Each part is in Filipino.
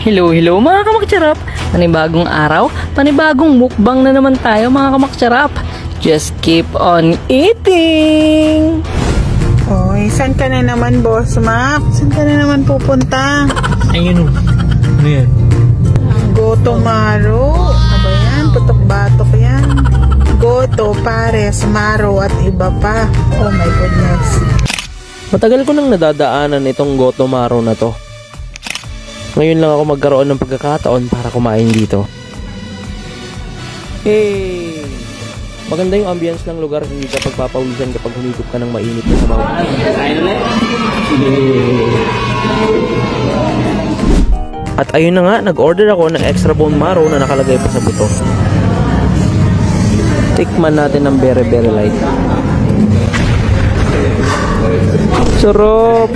Hello, hello mga kamaktsarap! Panibagong araw, panibagong mukbang na naman tayo mga kamaktsarap. Just keep on eating! Oy, saan ka na naman, Boss Map? Saan ka na naman pupunta? Ayun o. Ano yan? Goto Maro. Ano ba yan? Putok-batok yan. Goto, pares, maro at iba pa. Oh my goodness. Matagal ko nang nadadaanan itong Goto Maro na to. Ngayon lang ako magkaroon ng pagkakataon para kumain dito. Hey! Maganda yung ambience ng lugar, hindi ka pagpapawisan kapag humigop ka ng mainit na sabaw. At ayun na nga, nag-order ako ng extra bone marrow na nakalagay pa sa buto. Tikman natin ng very light. Sarap!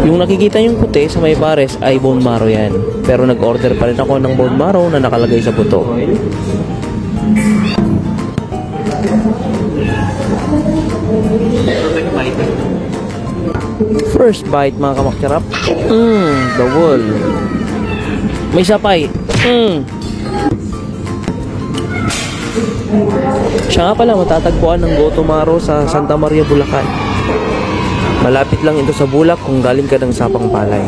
Yung nakikita yung puti sa may pares ay bone marrow yan. Pero nag-order pa rin ako ng bone marrow na nakalagay sa buto. First bite mga kamaktsarap. The wall. May sapay. Siya nga pala matatagpuan ng Goto Maro sa Santa Maria, Bulacan. Malapit lang ito sa Bulak kung galing ka ng Sapang Palay.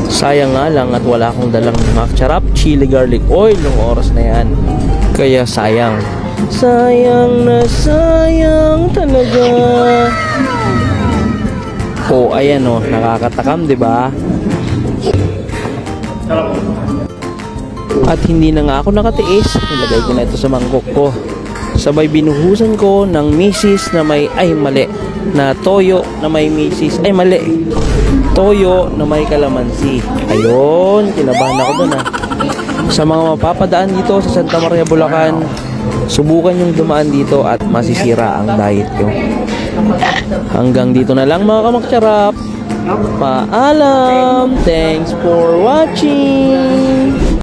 Sayang nga lang at wala akong dalang kamaktsarap chili garlic oil nung oras na yan. Kaya sayang. Sayang na sayang talaga. Oh, ayan oh, nakakatakam, 'di ba? At hindi na nga ako nakatiis, nilagay ko na ito sa mangkok ko. Sabay binuhusan ko ng misis na may na toyo na may misis, toyo na may kalamansi. Ayun, kinabahan ako dun Sa mga mapapadaan dito sa Santa Maria, Bulacan, subukan yung dumaan dito at masisira ang diet nyo. Hanggang dito na lang mga kamaktsarap. Paalam! Thanks for watching!